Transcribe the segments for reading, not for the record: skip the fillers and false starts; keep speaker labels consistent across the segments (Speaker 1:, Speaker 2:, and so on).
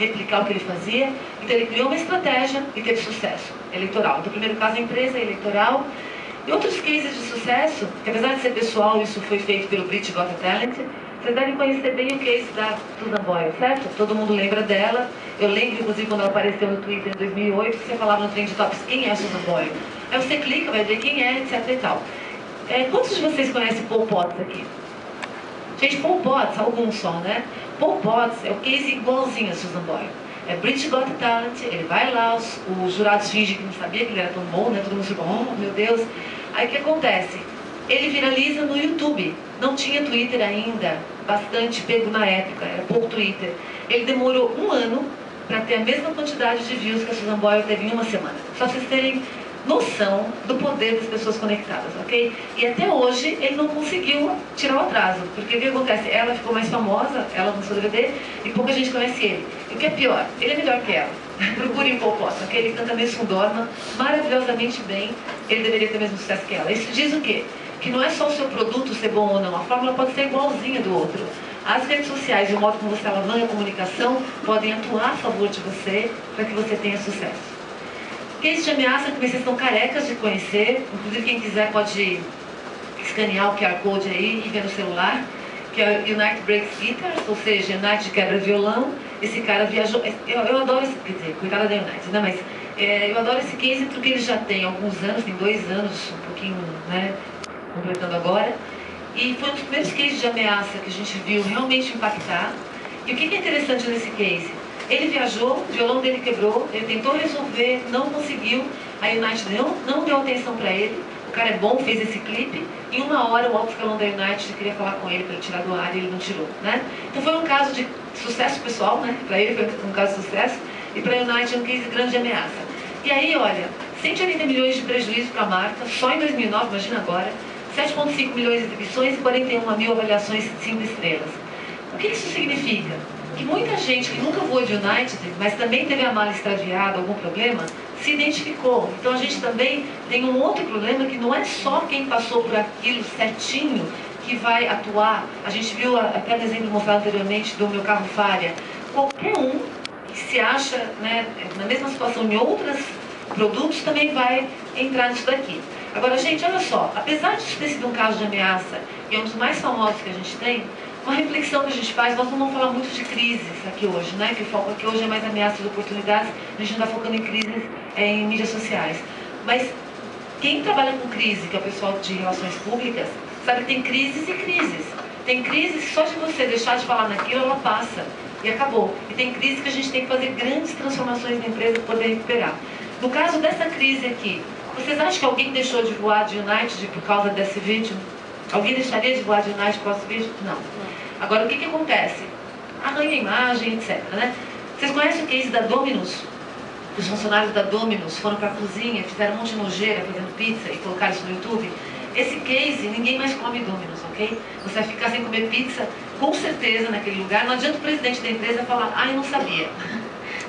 Speaker 1: replicar o que ele fazia. Então ele criou uma estratégia e teve sucesso eleitoral. Então o primeiro caso é a empresa eleitoral. E outros cases de sucesso, que apesar de ser pessoal, isso foi feito pelo British Got Talent, vocês devem conhecer bem o case da Susan Boyle, certo? Todo mundo lembra dela. Eu lembro, inclusive, quando ela apareceu no Twitter em 2008, você falava no Trend Topics, quem é a Susan Boyle? Aí você clica, vai ver quem é, etc e tal. Quantos de vocês conhecem Paul Potts aqui? Gente, Paul Potts, alguns só, né? Paul Potts é o case igualzinho a Susan Boyle. É British Got Talent, ele vai lá, os jurados fingem que não sabia que ele era tão bom, né? Todo mundo fica, oh, meu Deus. Aí o que acontece? Ele viraliza no YouTube. Não tinha Twitter ainda, bastante pego na época, era pouco Twitter. Ele demorou 1 ano para ter a mesma quantidade de views que a Susan Boyle teve em 1 semana. Só pra vocês terem noção do poder das pessoas conectadas, ok? E até hoje ele não conseguiu tirar o atraso, porque o que acontece? Ela ficou mais famosa, ela lançou DVD e pouca gente conhece ele. E o que é pior, ele é melhor que ela. Procurem Paul Potts, ok? Ele canta Miss Fundorma maravilhosamente bem, ele deveria ter o mesmo sucesso que ela. Isso diz o quê? Que não é só o seu produto ser bom ou não, a fórmula pode ser igualzinha do outro. As redes sociais e o modo como você alavanca a comunicação podem atuar a favor de você para que você tenha sucesso. Case de ameaça que vocês estão carecas de conhecer, inclusive quem quiser pode escanear o QR Code aí e ver no celular, que é o Unite Breaks Guitars, ou seja, Unite quebra violão. Esse cara viajou, eu adoro esse, quer dizer, coitada da Unite, né, mas eu adoro esse case porque ele já tem alguns anos, tem 2 anos, um pouquinho, né, completando agora, e foi um dos primeiros cases de ameaça que a gente viu realmente impactar. E o que é interessante nesse case? Ele viajou, o violão dele quebrou, ele tentou resolver, não conseguiu, a Unite não deu atenção para ele, o cara é bom, fez esse clipe, em 1 hora o alto escalão da Unite queria falar com ele para ele tirar do ar e ele não tirou, né? Então foi um caso de sucesso pessoal, né? Para ele foi um caso de sucesso, e para a Unite é um case grande de ameaça. E aí, olha, 180 milhões de prejuízo para a marca, só em 2009, imagina agora, 7,5 milhões de exibições e 41 mil avaliações de 5 estrelas. O que isso significa? Que muita gente que nunca voou de United, mas também teve a mala extraviada, algum problema, se identificou. Então a gente também tem um outro problema que não é só quem passou por aquilo certinho que vai atuar. A gente viu até no exemplo mostrado anteriormente do meu carro falha. Qualquer um que se acha, né, na mesma situação em outros produtos também vai entrar nisso daqui. Agora, gente, olha só, apesar de ter sido um caso de ameaça e é um dos mais famosos que a gente tem, uma reflexão que a gente faz, nós não vamos falar muito de crises aqui hoje, né? Que o foco aqui hoje é mais ameaças e oportunidades, a gente não está focando em crises em mídias sociais. Mas quem trabalha com crise, que é o pessoal de relações públicas, sabe que tem crises e crises. Tem crises que só de você deixar de falar naquilo, ela passa e acabou. E tem crises que a gente tem que fazer grandes transformações na empresa para poder recuperar. No caso dessa crise aqui, vocês acham que alguém deixou de voar de United por causa desse vídeo? Alguém deixaria de voar de United por causa desse vídeo? Não. Agora, o que acontece? Arranha a imagem, etc. Né? Vocês conhecem o case da Domino's? Os funcionários da Domino's foram para a cozinha, fizeram um monte de nojeira fazendo pizza e colocaram isso no YouTube. Esse case, ninguém mais come Domino's, ok? Você vai ficar sem comer pizza, com certeza, naquele lugar. Não adianta o presidente da empresa falar, eu não sabia.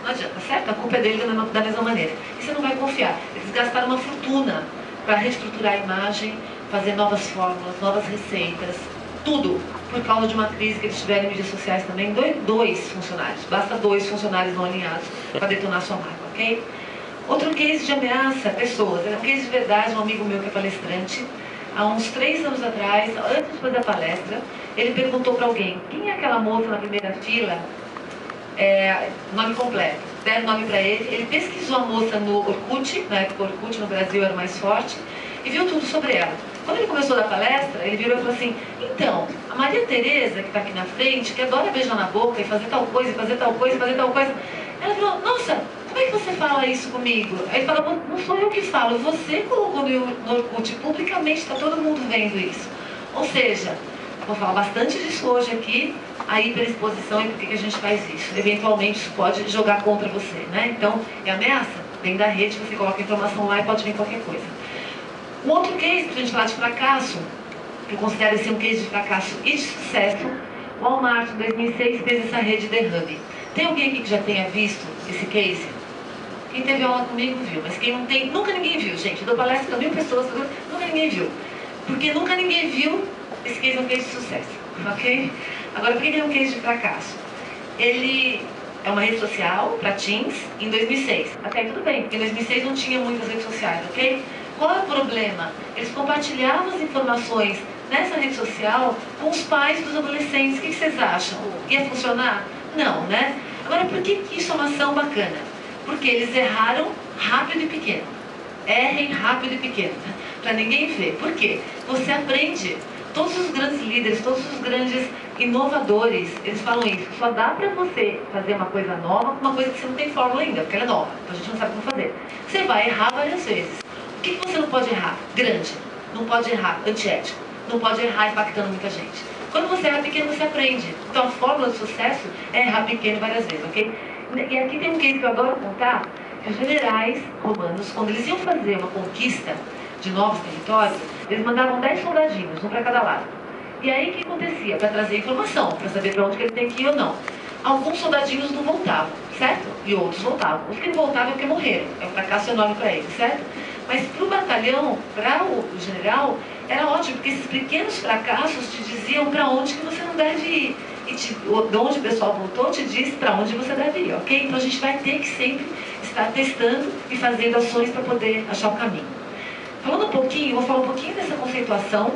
Speaker 1: Não adianta, certo? A culpa é dele da mesma maneira. E você não vai confiar. Eles gastaram uma fortuna para reestruturar a imagem, fazer novas fórmulas, novas receitas, tudo por causa de uma crise que eles tiveram em mídias sociais também. Dois funcionários, basta 2 funcionários não alinhados para detonar sua marca, ok? Outro case de ameaça, pessoas. É um case de verdade, um amigo meu que é palestrante, há uns 3 anos atrás, antes de fazer a palestra, ele perguntou para alguém, quem é aquela moça na primeira fila? Nome completo. Deram nome para ele, ele pesquisou a moça no Orkut, na época o Orkut no Brasil era mais forte, e viu tudo sobre ela. Quando ele começou a dar palestra, ele virou e falou assim, então, a Maria Tereza, que está aqui na frente, que adora beijar na boca e fazer tal coisa, e fazer tal coisa, e fazer tal coisa, ela falou, nossa, como é que você fala isso comigo? Aí ele falou, não sou eu que falo, você colocou no Orkut, publicamente está todo mundo vendo isso. Ou seja, vou falar bastante disso hoje aqui, a hiperexposição e por que a gente faz isso. Eventualmente isso pode jogar contra você, né? Então, é ameaça. Vem da rede, você coloca a informação lá e pode vir qualquer coisa. Um outro case, para a gente falar de fracasso, que eu considero esse um case de fracasso e de sucesso, o Walmart, em 2006, fez essa rede The Hub. Tem alguém aqui que já tenha visto esse case? Quem teve aula comigo viu, mas quem não tem, nunca ninguém viu, gente. Eu dou palestra para 1000 pessoas, nunca ninguém viu. Porque nunca ninguém viu, esse case é um case de sucesso, ok? Agora, por que ele é um case de fracasso? Ele é uma rede social para teens em 2006. Até aí tudo bem, porque em 2006 não tinha muitas redes sociais, ok? Qual é o problema? Eles compartilhavam as informações nessa rede social com os pais dos adolescentes. O que vocês acham? Ia funcionar? Não, né? Agora, por que isso é uma ação bacana? Porque eles erraram rápido e pequeno. Errem rápido e pequeno, para ninguém ver. Por quê? Você aprende. Todos os grandes líderes, todos os grandes inovadores, eles falam isso. Só dá para você fazer uma coisa nova, uma coisa que você não tem fórmula ainda, porque ela é nova. Então a gente não sabe como fazer. Você vai errar várias vezes. O que você não pode errar? Grande. Não pode errar antiético. Não pode errar impactando muita gente. Quando você erra pequeno, você aprende. Então a fórmula do sucesso é errar pequeno várias vezes, ok? E aqui tem um case que eu adoro contar. Os generais romanos, quando eles iam fazer uma conquista de novos territórios, eles mandavam 10 soldadinhos, um para cada lado. E aí o que acontecia? Para trazer informação, para saber para onde que ele tem que ir ou não. Alguns soldadinhos não voltavam, certo? E outros voltavam. Os que não voltavam é porque morreram. É um fracasso enorme para eles, certo? Mas para o batalhão, para o general, era ótimo, porque esses pequenos fracassos te diziam para onde que você não deve ir. E de onde o pessoal voltou te diz para onde você deve ir, ok? Então a gente vai ter que sempre estar testando e fazendo ações para poder achar o caminho. Falando um pouquinho, vou falar um pouquinho dessa conceituação,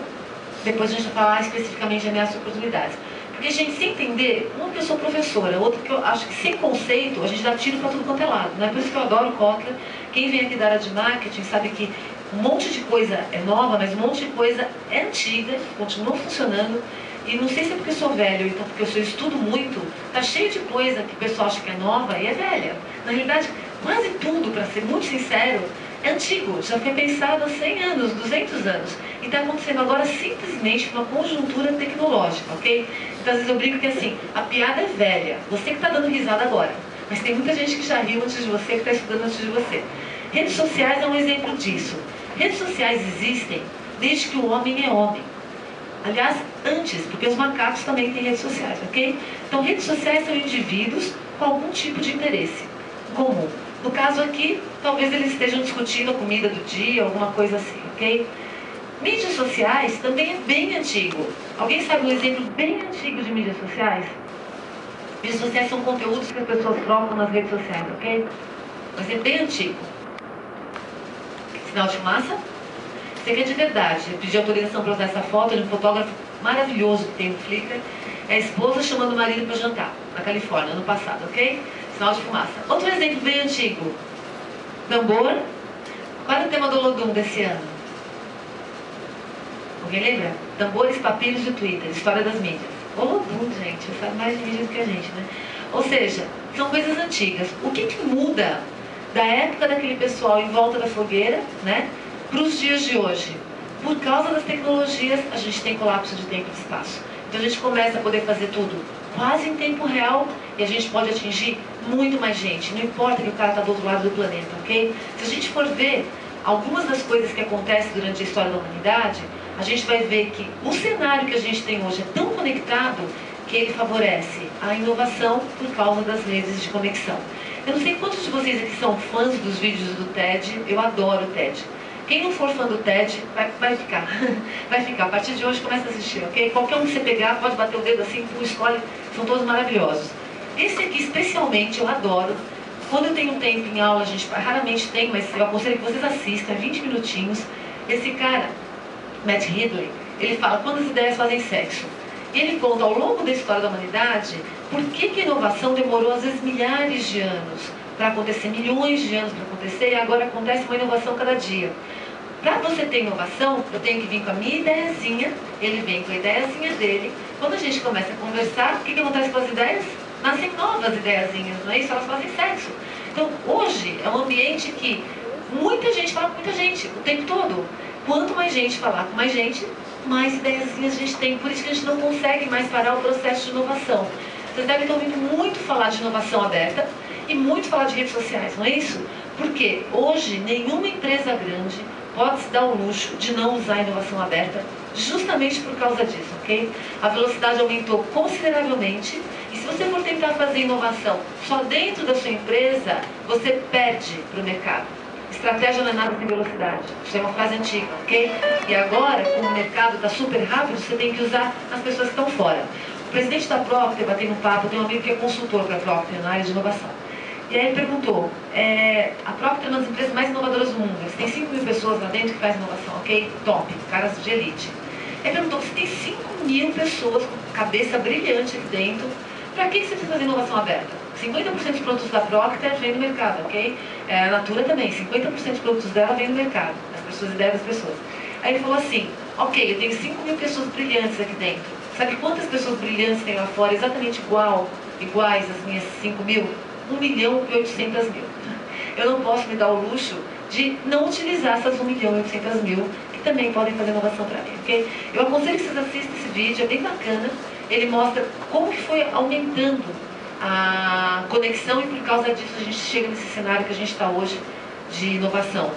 Speaker 1: depois a gente vai falar especificamente de ameaças e oportunidades. Porque, gente, sem entender, uma que eu sou professora, outra que eu acho que sem conceito a gente dá tiro para tudo quanto é lado, né? Por isso que eu adoro Kotler. Quem vem aqui da área de marketing sabe que um monte de coisa é nova, mas um monte de coisa é antiga, continua funcionando. E não sei se é porque eu sou velho, então porque eu estudo muito, tá cheio de coisa que o pessoal acha que é nova e é velha. Na realidade, quase tudo, para ser muito sincero, é antigo, já foi pensado há 100 anos, 200 anos. E está acontecendo agora simplesmente uma conjuntura tecnológica, ok? Então às vezes eu brinco que assim, a piada é velha, você que está dando risada agora. Mas tem muita gente que já riu antes de você, que está estudando antes de você. Redes sociais é um exemplo disso. Redes sociais existem desde que o homem é homem. Aliás, antes, porque os macacos também têm redes sociais, ok? Então redes sociais são indivíduos com algum tipo de interesse comum. No caso aqui, talvez eles estejam discutindo a comida do dia, alguma coisa assim, ok? Mídias sociais também é bem antigo. Alguém sabe um exemplo bem antigo de mídias sociais? Mídias sociais são conteúdos que as pessoas trocam nas redes sociais, ok? Mas é bem antigo. Sinal de fumaça? Isso aqui é de verdade. Eu pedi autorização para usar essa foto de um fotógrafo maravilhoso que tem no Flickr. É a esposa chamando o marido para jantar, na Califórnia, ano passado, ok? Sinal de fumaça. Outro exemplo bem antigo. Tambor. Qual é o tema do Olodum desse ano? Alguém lembra? Tambores, papiros de Twitter. História das mídias. Olodum, gente. Sabe mais de mídias do que a gente, né? Ou seja, são coisas antigas. O que muda da época daquele pessoal em volta da fogueira, né, para os dias de hoje? Por causa das tecnologias, a gente tem colapso de tempo e de espaço. Então a gente começa a poder fazer tudo quase em tempo real e a gente pode atingir muito mais gente. Não importa que o cara está do outro lado do planeta, ok? Se a gente for ver algumas das coisas que acontecem durante a história da humanidade, a gente vai ver que o cenário que a gente tem hoje é tão conectado que ele favorece a inovação por causa das redes de conexão. Eu não sei quantos de vocês aqui são fãs dos vídeos do TED. Eu adoro o TED. Quem não for fã do TED, vai ficar. Vai ficar. A partir de hoje começa a assistir, ok? Qualquer um que você pegar, pode bater o dedo assim, escolhe. São todos maravilhosos. Esse aqui, especialmente, eu adoro. Quando eu tenho um tempo em aula, a gente raramente tem, mas eu aconselho que vocês assistam, é 20 minutinhos. Esse cara, Matt Ridley, ele fala quando as ideias fazem sexo. E ele conta ao longo da história da humanidade por que a inovação demorou às vezes milhares de anos para acontecer, milhões de anos para acontecer, e agora acontece uma inovação cada dia. Para você ter inovação, eu tenho que vir com a minha ideiazinha, ele vem com a ideiazinha dele. Quando a gente começa a conversar, o que acontece com as ideias? Nascem novas ideiazinhas, não é isso? Elas fazem sexo. Então, hoje é um ambiente que muita gente fala com muita gente, o tempo todo. Quanto mais gente falar com mais gente, mais ideiazinhas a gente tem. Por isso que a gente não consegue mais parar o processo de inovação. Vocês devem estar ouvindo muito falar de inovação aberta e muito falar de redes sociais, não é isso? Porque hoje nenhuma empresa grande pode se dar o luxo de não usar a inovação aberta justamente por causa disso, ok? A velocidade aumentou consideravelmente e se você for tentar fazer inovação só dentro da sua empresa, você perde para o mercado. Estratégia não é nada sem velocidade. Isso é uma frase antiga, ok? E agora, como o mercado está super rápido, você tem que usar as pessoas que estão fora. O presidente da Procter, batendo um papo, tem um amigo que é consultor para a Procter na área de inovação. E aí ele perguntou, a Procter é uma das empresas mais inovadoras do mundo, você tem 5 mil pessoas lá dentro que fazem inovação, ok? Top, caras de elite. Ele perguntou, você tem 5 mil pessoas com cabeça brilhante aqui dentro, para que você precisa fazer inovação aberta? 50% dos produtos da Procter vem do mercado, ok? A Natura também, 50% dos produtos dela vem do mercado, as pessoas, ideias das pessoas. Aí ele falou assim, ok, eu tenho 5 mil pessoas brilhantes aqui dentro, sabe quantas pessoas brilhantes tem lá fora, exatamente iguais às minhas 5 mil? 1.800.000. Eu não posso me dar o luxo de não utilizar essas 1.800.000 que também podem fazer inovação para mim, ok? Eu aconselho que vocês assistam esse vídeo, é bem bacana. Ele mostra como que foi aumentando a conexão e por causa disso a gente chega nesse cenário que a gente está hoje de inovação,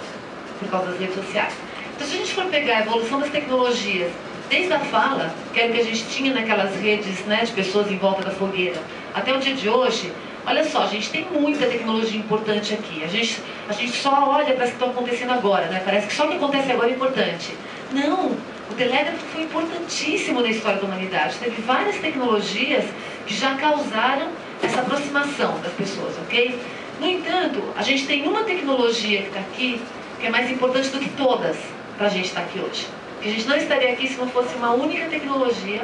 Speaker 1: por causa das redes sociais. Então, se a gente for pegar a evolução das tecnologias, desde a fala, que era o que a gente tinha naquelas redes, né, de pessoas em volta da fogueira, até o dia de hoje, olha só, a gente tem muita tecnologia importante aqui. A gente só olha para o que está acontecendo agora, né? Parece que só o que acontece agora é importante. Não, o telégrafo foi importantíssimo na história da humanidade. Teve várias tecnologias que já causaram essa aproximação das pessoas, ok? No entanto, a gente tem uma tecnologia que está aqui, que é mais importante do que todas para a gente estar aqui hoje. Que a gente não estaria aqui se não fosse uma única tecnologia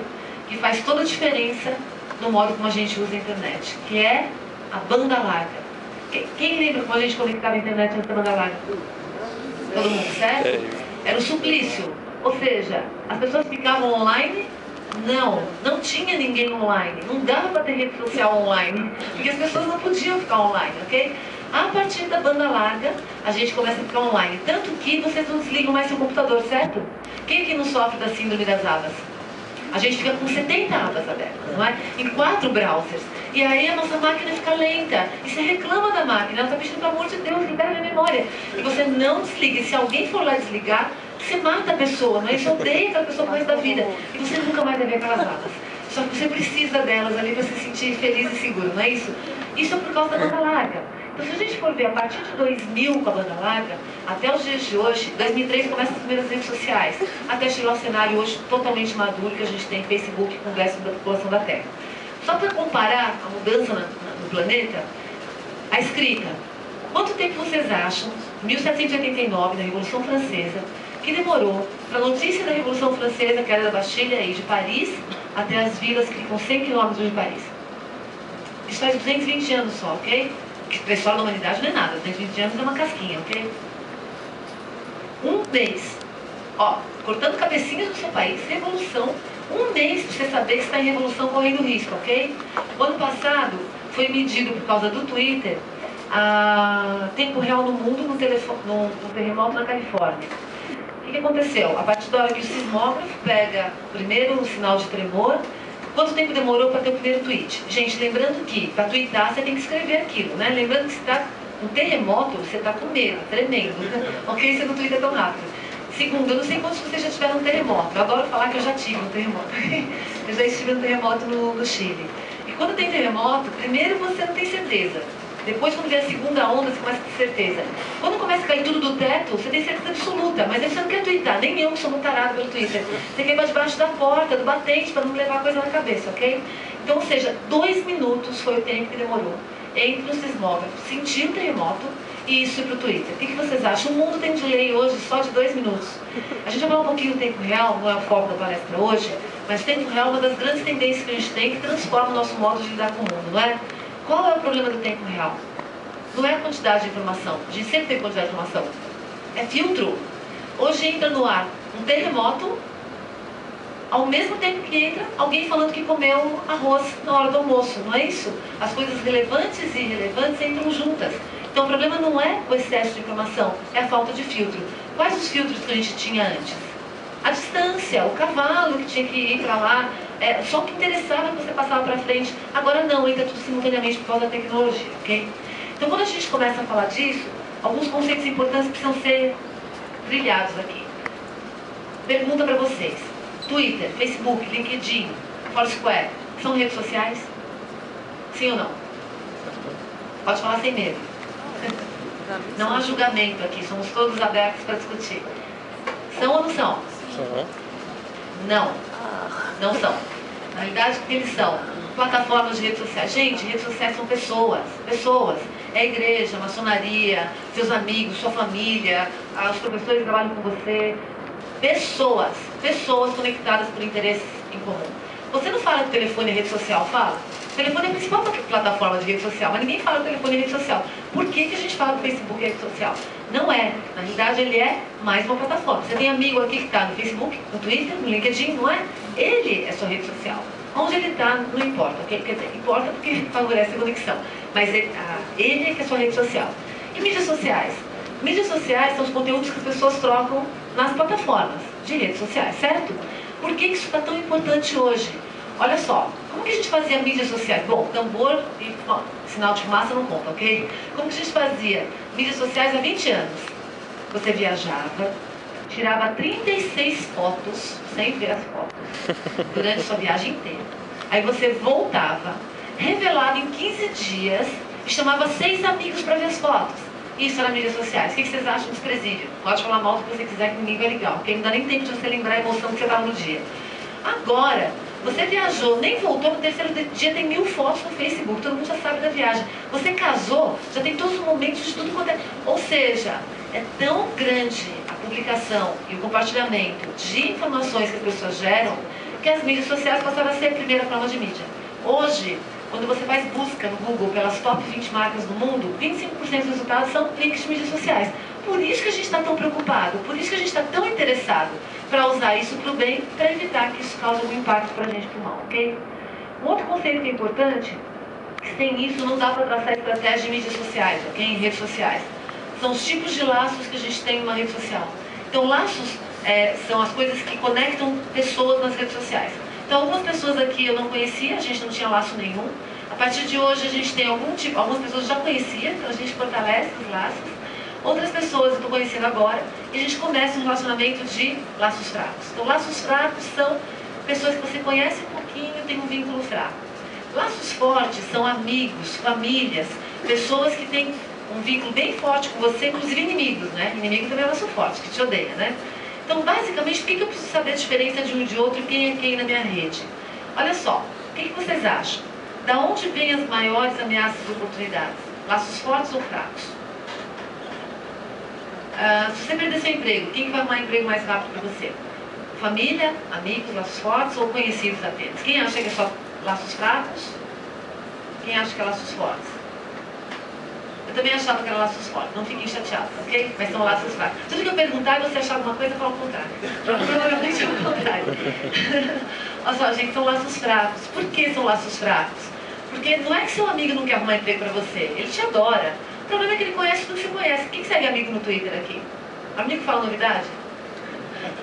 Speaker 1: que faz toda a diferença no modo como a gente usa a internet, que é a banda larga. Quem lembra como a gente conectava a internet antes da banda larga? Todo mundo, certo? Era um suplício. Ou seja, as pessoas ficavam online? Não tinha ninguém online. Não dava para ter rede social online, porque as pessoas não podiam ficar online, ok? A partir da banda larga, a gente começa a ficar online. Tanto que vocês não desligam mais seu computador, certo? Quem aqui não sofre da síndrome das abas? A gente fica com 70 abas abertas, não é? Em 4 browsers. E aí a nossa máquina fica lenta. E você reclama da máquina. Ela está pedindo, pelo amor de Deus, libera minha memória. E você não desliga. E se alguém for lá desligar, você mata a pessoa, não é? Você odeia aquela pessoa pro resto da vida. E você nunca mais vai ver aquelas abas. Só que você precisa delas ali para se sentir feliz e seguro, não é isso? Isso é por causa da banda larga. Então, se a gente for ver, a partir de 2000 com a banda larga, até os dias de hoje, 2003 começam as primeiras redes sociais, até chegar ao cenário hoje totalmente maduro que a gente tem Facebook com o resto da população da Terra. Só para comparar a mudança no planeta, a escrita. Quanto tempo vocês acham, 1789, na Revolução Francesa, que demorou para a notícia da Revolução Francesa, que era da Bastilha e de Paris, até as vilas que ficam 100 quilômetros de Paris? Isso faz 220 anos só, ok? Que para a história da humanidade não é nada, 220 anos é uma casquinha, ok? Um mês, ó, cortando cabecinhas no seu país, revolução, um mês para você saber que está em revolução correndo risco, ok? O ano passado foi medido por causa do Twitter a tempo real no mundo no terremoto na Califórnia. O que aconteceu? A partir da hora que o sismógrafo pega o primeiro sinal de tremor, quanto tempo demorou para ter o primeiro tweet? Gente, lembrando que para tweetar você tem que escrever aquilo, né? Lembrando que se está um terremoto, você está com medo, tremendo, ok? Você não tweeta tão rápido. Segundo, eu não sei quantos de vocês já tiveram um terremoto. Eu adoro falar que eu já tive um terremoto. Eu já estive num terremoto no Chile. E quando tem terremoto, primeiro você não tem certeza. Depois, quando vem a segunda onda, você começa a ter certeza. Quando começa a cair tudo do teto, você tem certeza absoluta. Mas aí você não quer twittar. Nem eu que sou muito tarado pelo Twitter. Você quer ir para debaixo da porta, do batente, para não levar coisa na cabeça, ok? Então, ou seja, 2 minutos foi o tempo que demorou entre o sismógrafo sentir o terremoto e isso ir para o Twitter. O que vocês acham? O mundo tem delay hoje só de 2 minutos. A gente vai falar um pouquinho do tempo real, não é o foco da palestra hoje, mas tempo real é uma das grandes tendências que a gente tem que transforma o nosso modo de lidar com o mundo, não é? Qual é o problema do tempo real? Não é a quantidade de informação. A gente sempre tem quantidade de informação. É filtro. Hoje entra no ar um terremoto, ao mesmo tempo que entra alguém falando que comeu arroz na hora do almoço. Não é isso? As coisas relevantes e irrelevantes entram juntas. Então o problema não é o excesso de informação, é a falta de filtro. Quais os filtros que a gente tinha antes? A distância, o cavalo que tinha que ir para lá, só o que interessava que você passava para frente. Agora não, entra tudo simultaneamente por causa da tecnologia, ok? Então quando a gente começa a falar disso, alguns conceitos importantes precisam ser trilhados aqui. Pergunta para vocês. Twitter, Facebook, LinkedIn, Foursquare, são redes sociais? Sim ou não? Pode falar sem medo. Não há julgamento aqui, somos todos abertos para discutir. São ou não são? Não, não são. Na realidade, o que eles são? Plataformas de redes sociais. Gente, redes sociais são pessoas. Pessoas. É a igreja, a maçonaria, seus amigos, sua família, os professores que trabalham com você. Pessoas. Pessoas conectadas por interesses em comum. Você não fala que telefone é rede social, fala? O telefone é a principal plataforma de rede social, mas ninguém fala que o telefone é rede social. Por que a gente fala que o Facebook é rede social? Não é. Na realidade, ele é mais uma plataforma. Você tem amigo aqui que está no Facebook, no Twitter, no LinkedIn, não é? Ele é sua rede social. Onde ele está, não importa. Okay? Quer dizer, importa porque favorece a conexão. Mas ele é que é sua rede social. E mídias sociais? Mídias sociais são os conteúdos que as pessoas trocam nas plataformas de redes sociais, certo? Por que isso está tão importante hoje? Olha só, como que a gente fazia mídias sociais? Bom, tambor e sinal de fumaça não conta, ok? Como que a gente fazia mídias sociais há 20 anos? Você viajava, tirava 36 fotos, sem ver as fotos, durante a sua viagem inteira. Aí você voltava, revelava em 15 dias e chamava 6 amigos para ver as fotos. Isso era mídias sociais. O que vocês acham desse presídio? Pode falar mal do que você quiser, que ninguém vai ligar, ok? Não dá nem tempo de você lembrar a emoção que você estava no dia. Agora, você viajou, nem voltou, no terceiro dia tem 1000 fotos no Facebook, todo mundo já sabe da viagem. Você casou, já tem todos os momentos de tudo quanto é... Ou seja, é tão grande a publicação e o compartilhamento de informações que as pessoas geram, que as mídias sociais passaram a ser a primeira forma de mídia. Hoje, quando você faz busca no Google pelas top 20 marcas do mundo, 25% dos resultados são links de mídias sociais. Por isso que a gente está tão preocupado, por isso que a gente está tão interessado para usar isso para o bem, para evitar que isso cause algum impacto para a gente para o mal, ok? Um outro conceito que é importante, que sem isso não dá para traçar estratégia de mídias sociais, ok? Em redes sociais. São os tipos de laços que a gente tem numa rede social. Então, laços são as coisas que conectam pessoas nas redes sociais. Então, algumas pessoas aqui eu não conhecia, a gente não tinha laço nenhum. A partir de hoje, a gente tem algumas pessoas já conhecia, então a gente fortalece os laços. Outras pessoas eu estou conhecendo agora, e a gente começa um relacionamento de laços fracos. Então, laços fracos são pessoas que você conhece um pouquinho e tem um vínculo fraco. Laços fortes são amigos, famílias, pessoas que têm um vínculo bem forte com você, inclusive inimigos, né? Inimigo também é um laço forte, que te odeia, né? Então, basicamente, por que eu preciso saber a diferença de um e de outro e quem é quem na minha rede? Olha só, o que vocês acham? Da onde vêm as maiores ameaças e oportunidades? Laços fortes ou fracos? Se você perder seu emprego, quem vai arrumar emprego mais rápido para você? Família, amigos, laços fortes ou conhecidos apenas? Quem acha que é só laços fracos? Quem acha que é laços fortes? Eu também achava que era laços fortes, não fiquem chateados, ok? Mas são laços fracos. Tudo que eu perguntar e você achar alguma coisa, fala o contrário. Provavelmente é o contrário. Olha só, gente, são laços fracos. Por que são laços fracos? Porque não é que seu amigo não quer arrumar emprego para você, ele te adora. O problema é que ele conhece tudo que você conhece. Quem segue amigo no Twitter aqui? Amigo que fala novidade?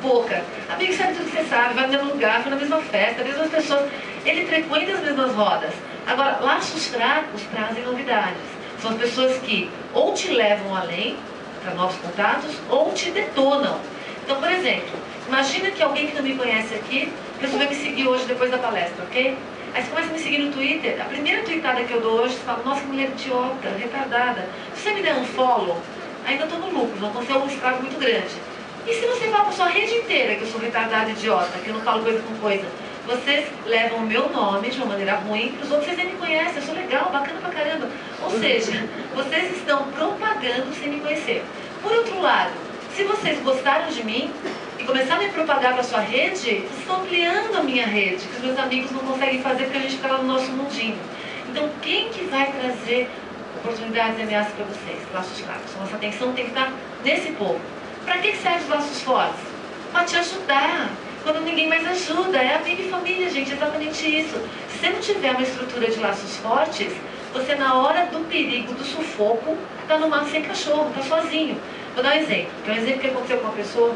Speaker 1: Pouca. Amigo que sabe tudo que você sabe, vai no mesmo lugar, vai na mesma festa, as mesmas pessoas. Ele frequenta as mesmas rodas. Agora, laços fracos trazem novidades. São as pessoas que ou te levam além, para novos contatos, ou te detonam. Então, por exemplo, imagina que alguém que não me conhece aqui resolveu me seguir hoje depois da palestra, ok? Aí você começa a me seguir no Twitter, a primeira tweetada que eu dou hoje, você fala, nossa, que mulher idiota, retardada. Se você me der um follow, ainda estou no lucro, não aconteceu um estrago muito grande. E se você fala para sua rede inteira que eu sou retardada, idiota, que eu não falo coisa com coisa, vocês levam o meu nome de uma maneira ruim para os outros, vocês nem me conhecem, eu sou legal, bacana pra caramba. Ou seja, vocês estão propagando sem me conhecer. Por outro lado, se vocês gostaram de mim e começaram a me propagar para sua rede, vocês estão ampliando a minha rede, que os meus amigos não conseguem fazer porque a gente fica lá no nosso mundinho. Então, quem que vai trazer oportunidades e ameaças para vocês? Laços fracos. Nossa atenção tem que estar nesse povo. Para que servem os laços fortes? Para te ajudar. Quando ninguém mais ajuda, é amigo e família, gente, é exatamente isso. Se você não tiver uma estrutura de laços fortes, você na hora do perigo, do sufoco, está no mato sem cachorro, está sozinho. Vou dar um exemplo, que é um exemplo que aconteceu com uma pessoa,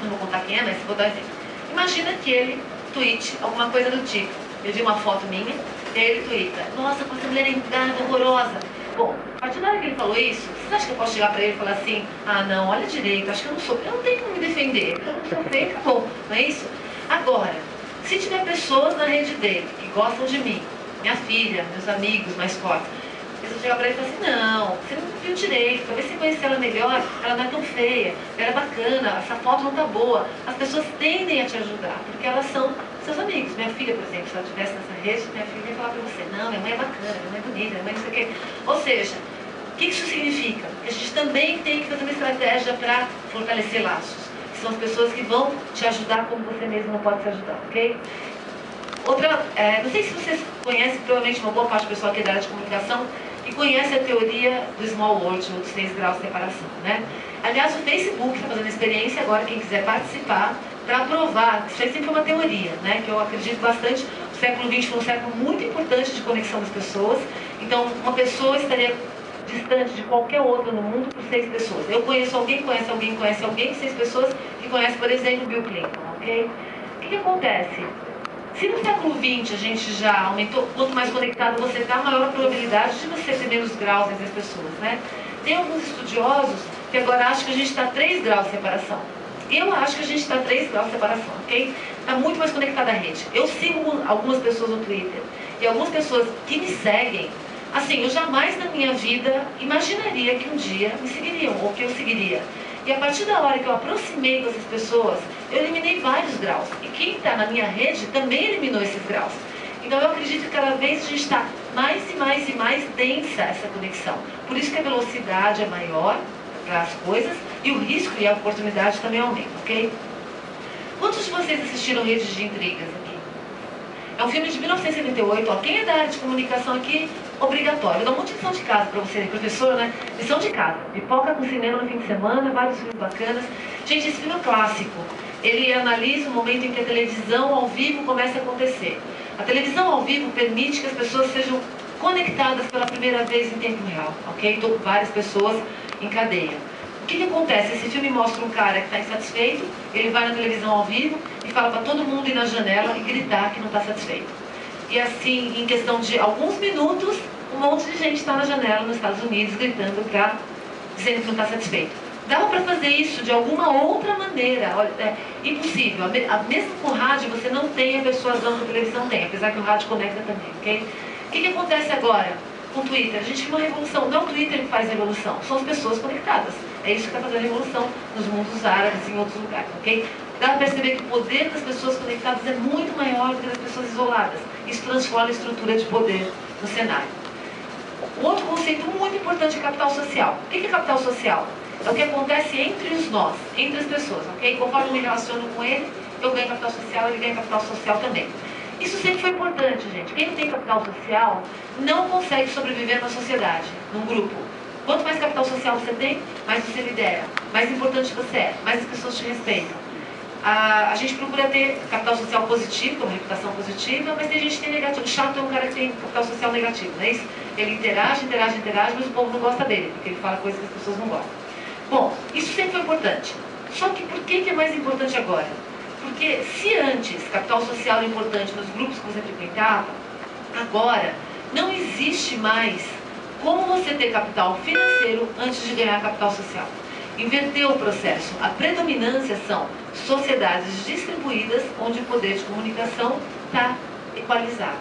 Speaker 1: não vou contar quem é, mas vou dar um exemplo. Imagina que ele tweete alguma coisa do tipo, ele viu uma foto minha, e aí ele tweeta, nossa, como essa mulher é engana, horrorosa. Bom, a partir da hora que ele falou isso, vocês acham que eu posso chegar pra ele e falar assim, ah não, olha direito, acho que eu não tenho como me defender, eu não sou feio, acabou, não é isso? Agora, se tiver pessoas na rede dele que gostam de mim, minha filha, meus amigos mais fortes, eles vão chegar pra ele e falar assim, não, você não viu direito, talvez você conhecer ela melhor, ela não é tão feia, ela é bacana, essa foto não tá boa. As pessoas tendem a te ajudar, porque elas são seus amigos. Minha filha, por exemplo, se ela estivesse nessa rede, minha filha ia falar para você, não, minha mãe é bacana, minha mãe é bonita, minha mãe não sei o quê. Ou seja, o que isso significa? Que a gente também tem que fazer uma estratégia para fortalecer laços. Que são as pessoas que vão te ajudar como você mesmo não pode se ajudar, ok? Outra, não sei se vocês conhecem, provavelmente uma boa parte do pessoal aqui da área de comunicação, que conhece a teoria do Small World, ou dos 6 graus de separação, né? Aliás, o Facebook está fazendo experiência agora, quem quiser participar, para provar, isso aí sempre foi uma teoria, né? Que eu acredito bastante, o século XX foi um século muito importante de conexão das pessoas, então uma pessoa estaria distante de qualquer outra no mundo por 6 pessoas. Eu conheço alguém, conhece alguém, conhece alguém, 6 pessoas que conhecem, por exemplo, Bill Clinton, ok? O que acontece? Se no século XX a gente já aumentou, quanto mais conectado você está, maior a probabilidade de você ter menos graus entre as pessoas, né? Tem alguns estudiosos que agora acham que a gente está a 3 graus de separação. Eu acho que a gente está a 3 graus de separação, ok? Está muito mais conectada à rede. Eu sigo algumas pessoas no Twitter e algumas pessoas que me seguem, assim, eu jamais na minha vida imaginaria que um dia me seguiriam ou que eu seguiria. E a partir da hora que eu aproximei com essas pessoas, eu eliminei vários graus. E quem está na minha rede também eliminou esses graus. Então eu acredito que cada vez a gente está mais e mais e mais densa essa conexão. Por isso que a velocidade é maior para as coisas e o risco e a oportunidade também aumentam, ok? Quantos de vocês assistiram Redes de Intrigas aqui? É um filme de 1978, ó. Quem é da área de comunicação aqui? Obrigatório. Eu dou muita lição de casa para você, professor, né? Lição de casa. Pipoca com cinema no fim de semana, vários filmes bacanas. Gente, esse filme é clássico. Ele analisa o momento em que a televisão ao vivo começa a acontecer. A televisão ao vivo permite que as pessoas sejam conectadas pela primeira vez em tempo real, ok? Então, várias pessoas em cadeia. O que acontece? Esse filme mostra um cara que está insatisfeito, ele vai na televisão ao vivo e fala para todo mundo ir na janela e gritar que não está satisfeito. E assim, em questão de alguns minutos, um monte de gente está na janela nos Estados Unidos gritando dizendo que não está satisfeito. Dava para fazer isso de alguma outra maneira. Olha, é impossível. Mesmo com o rádio, você não tem a persuasão que a televisão tem, apesar que o rádio conecta também, ok? O que acontece agora com o Twitter? A gente viu uma revolução. Não é o Twitter que faz revolução, são as pessoas conectadas. É isso que está fazendo a revolução nos mundos árabes e em outros lugares, ok? Dá para perceber que o poder das pessoas conectadas é muito maior do que das pessoas isoladas. Isso transforma a estrutura de poder no cenário. O outro conceito muito importante é capital social. O que é capital social? É o que acontece entre os nós, entre as pessoas, ok? Conforme eu me relaciono com ele, eu ganho capital social, ele ganha capital social também. Isso sempre foi importante, gente. Quem não tem capital social não consegue sobreviver na sociedade, num grupo. Quanto mais capital social você tem, mais você lidera, mais importante você é, mais as pessoas te respeitam. A gente procura ter capital social positivo, como reputação positiva, mas tem gente que tem negativo. O chato é um cara que tem capital social negativo, não é isso? Ele interage, mas o povo não gosta dele, porque ele fala coisas que as pessoas não gostam. Bom, isso sempre foi importante. Só que por que é mais importante agora? Porque se antes capital social era importante nos grupos que você frequentava, agora não existe mais como você ter capital financeiro antes de ganhar capital social. Inverteu o processo. A predominância são sociedades distribuídas onde o poder de comunicação está equalizado.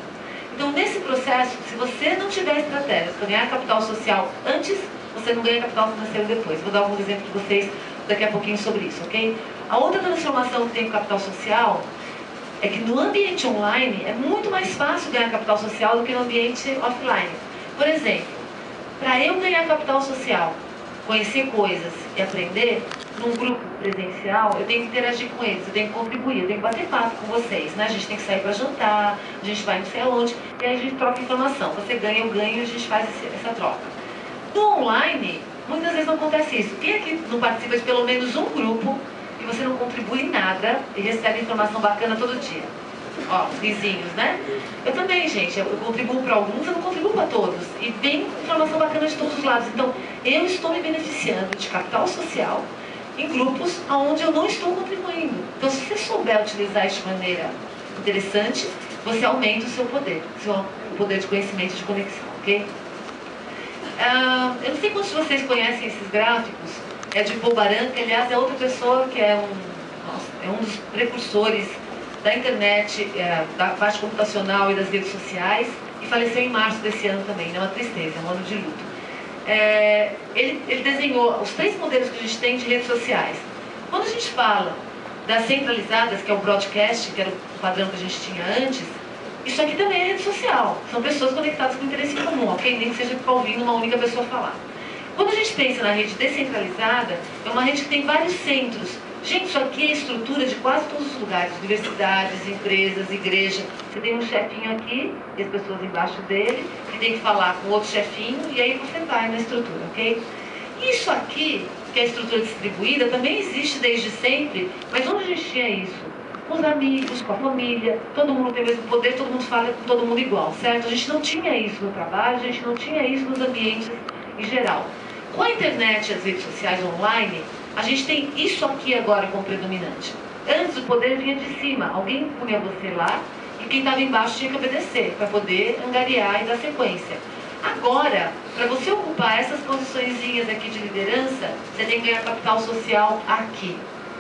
Speaker 1: Então, nesse processo, se você não tiver estratégias para ganhar capital social antes, você não ganha capital financeiro depois. Vou dar alguns exemplos para vocês daqui a pouquinho sobre isso, ok? A outra transformação que tem com capital social é que no ambiente online é muito mais fácil ganhar capital social do que no ambiente offline. Por exemplo, para eu ganhar capital social, conhecer coisas e aprender, num grupo presencial, eu tenho que interagir com eles, eu tenho que contribuir, eu tenho que bater papo com vocês, né? A gente tem que sair para jantar, a gente vai não sei aonde, e aí a gente troca informação. Você ganha, eu ganho, e a gente faz essa troca. No online, muitas vezes não acontece isso. Quem aqui não participa de pelo menos um grupo e você não contribui em nada e recebe informação bacana todo dia? Ó, vizinhos, né? Eu também, gente. Eu contribuo para alguns, eu não contribuo para todos. E vem informação bacana de todos os lados. Então, eu estou me beneficiando de capital social em grupos onde eu não estou contribuindo. Então, se você souber utilizar isso de maneira interessante, você aumenta o seu poder de conhecimento e de conexão, ok? Eu não sei quantos de vocês conhecem esses gráficos. É de Paul Baran, que aliás é outra pessoa que é um dos precursores da internet, da parte computacional e das redes sociais, e faleceu em março desse ano também, né? Uma tristeza, um ano de luto. Ele desenhou os 3 modelos que a gente tem de redes sociais. Quando a gente fala das centralizadas, que é o broadcast, que era o padrão que a gente tinha antes, isso aqui também é rede social. São pessoas conectadas com interesse em comum, ok? Nem que seja ficar ouvindo uma única pessoa falar. Quando a gente pensa na rede descentralizada, é uma rede que tem vários centros. Gente, isso aqui é a estrutura de quase todos os lugares, universidades, empresas, igreja. Você tem um chefinho aqui, e as pessoas embaixo dele, que tem que falar com outro chefinho, e aí você vai na estrutura, ok? Isso aqui, que é a estrutura distribuída, também existe desde sempre, mas onde a gente tinha isso? Com os amigos, com a família, todo mundo tem o mesmo poder, todo mundo fala com todo mundo igual, certo? A gente não tinha isso no trabalho, a gente não tinha isso nos ambientes em geral. Com a internet e as redes sociais online, a gente tem isso aqui agora como predominante. Antes o poder vinha de cima, alguém punha você lá e quem estava embaixo tinha que obedecer para poder angariar e dar sequência. Agora, para você ocupar essas posiçõezinhas aqui de liderança, você tem que ganhar capital social aqui.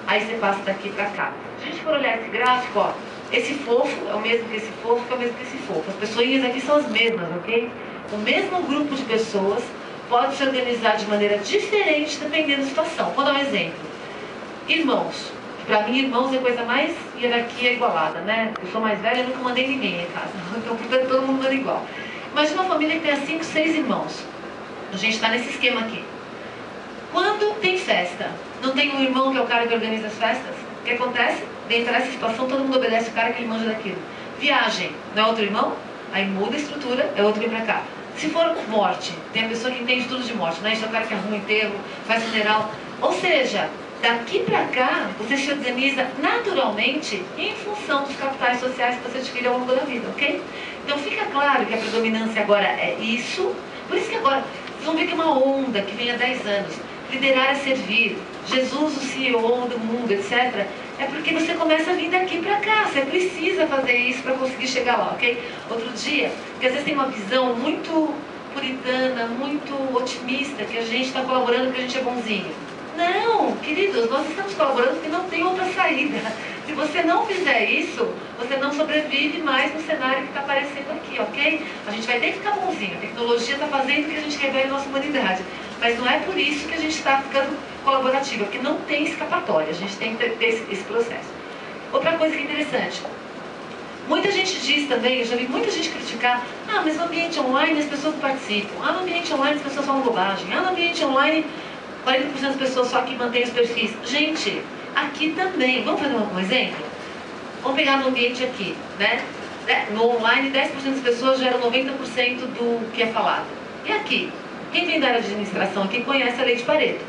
Speaker 1: Aí você passa daqui para cá. Se a gente for olhar esse gráfico, ó, esse fofo é o mesmo que esse fofo, que é o mesmo que esse fofo. As pessoinhas aqui são as mesmas, ok? O mesmo grupo de pessoas pode se organizar de maneira diferente dependendo da situação. Vou dar um exemplo. Irmãos. Para mim, irmãos é a coisa mais hierarquia igualada, né? Eu sou mais velha, eu nunca mandei ninguém em casa. Então, portanto, todo mundo manda igual. Imagina uma família que tem 5, 6 irmãos. A gente está nesse esquema aqui. Quando tem festa, não tem um irmão que é o cara que organiza as festas? O que acontece? Dentro dessa situação, todo mundo obedece o cara que ele manja daquilo. Viagem, não é outro irmão? Aí muda a estrutura, é outro vem pra cá. Se for morte, tem a pessoa que entende tudo de morte, né? Isso é o cara que arruma o enterro, faz funeral. Ou seja, daqui pra cá, você se organiza naturalmente em função dos capitais sociais que você adquire ao longo da vida, ok? Então fica claro que a predominância agora é isso. Por isso que agora, vocês vão ver que é uma onda que vem há 10 anos. Liderar é servir. Jesus, o CEO do mundo, etc. É porque você começa a vir daqui pra cá. Você precisa fazer isso para conseguir chegar lá, ok? Outro dia, porque às vezes tem uma visão muito puritana, muito otimista, que a gente está colaborando porque a gente é bonzinho. Não, queridos, nós estamos colaborando porque não tem outra saída. Se você não fizer isso, você não sobrevive mais no cenário que está aparecendo aqui, ok? A gente vai ter que ficar bonzinho. A tecnologia está fazendo que a gente revele a nossa humanidade. Mas não é por isso que a gente está ficando colaborativo, porque não tem escapatória. A gente tem que ter esse processo. Outra coisa que é interessante. Muita gente diz também, eu já vi muita gente criticar, mas no ambiente online as pessoas não participam. No ambiente online as pessoas falam bobagem. No ambiente online 40% das pessoas só que mantêm os perfis. Gente, aqui também. Vamos fazer um exemplo? Vamos pegar no ambiente aqui, né? No online, 10% das pessoas geram 90% do que é falado. E aqui? Quem vem da área de administração aqui conhece a lei de Pareto.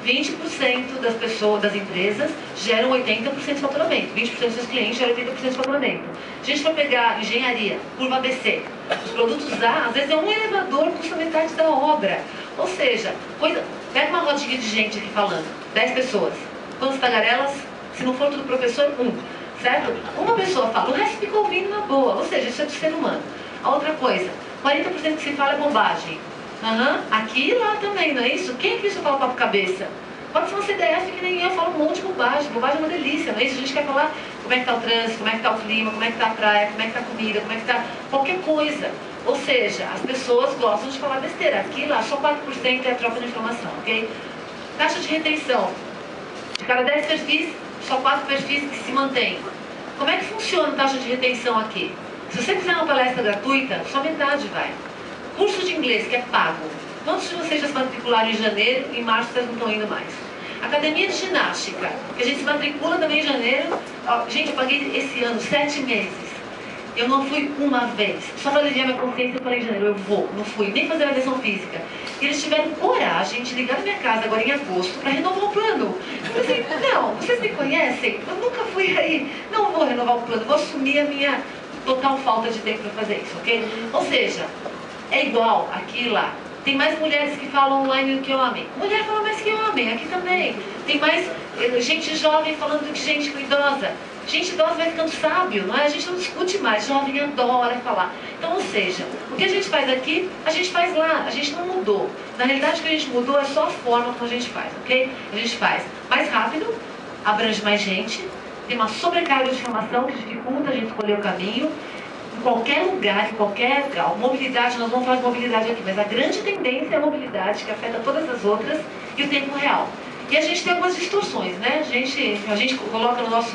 Speaker 1: 20% das pessoas, das empresas, geram 80% de faturamento. 20% dos seus clientes geram 80% de faturamento. Se a gente for pegar engenharia, curva ABC, os produtos A, às vezes é um elevador, custa metade da obra. Ou seja, pega uma rodinha de gente aqui falando, 10 pessoas. Quantas tagarelas? Se não for tudo professor, 1. Certo? Uma pessoa fala, o resto fica ouvindo na boa. Ou seja, isso é do ser humano. A outra coisa, 40% que se fala é bobagem. Aqui e lá também, não é isso? Quem é que isso fala papo cabeça? Pode ser uma CDF que nem eu falo um monte de bobagem. Bobagem é uma delícia, não é isso? A gente quer falar como é que está o trânsito, como é que está o clima, como é que está a praia, como é que está a comida, como é que está qualquer coisa. Ou seja, as pessoas gostam de falar besteira. Aqui e lá, só 4% é a troca de informação, ok? Taxa de retenção. De cada 10 perfis, só 4 perfis que se mantêm. Como é que funciona a taxa de retenção aqui? Se você fizer uma palestra gratuita, só metade vai. Curso de inglês, que é pago. Quantos de vocês já se matricularam em janeiro e em março vocês não estão indo mais? Academia de ginástica, que a gente se matricula também em janeiro. Gente, eu paguei esse ano 7 meses. Eu não fui uma vez. Só para aliviar minha consciência, eu falei em janeiro, eu vou. Não fui nem fazer a avaliação física. E eles tiveram coragem de ligar na minha casa agora em agosto para renovar o plano. Eu falei assim, não, vocês me conhecem? Eu nunca fui aí. Não vou renovar o plano, vou assumir a minha total falta de tempo para fazer isso, ok? Ou seja, é igual aqui e lá. Tem mais mulheres que falam online do que homem. Mulher fala mais que homem, aqui também. Tem mais gente jovem falando do que gente idosa. Gente idosa vai ficando sábio, não é? A gente não discute mais, jovem adora falar. Então, ou seja, o que a gente faz aqui, a gente faz lá, a gente não mudou. Na realidade, o que a gente mudou é só a forma como a gente faz, ok? A gente faz mais rápido, abrange mais gente, tem uma sobrecarga de informação que dificulta a gente escolher o caminho. Em qualquer lugar, em qualquer grau. Mobilidade, nós vamos falar de mobilidade aqui, mas a grande tendência é a mobilidade, que afeta todas as outras, e o tempo real. E a gente tem algumas distorções, né? A gente coloca no nosso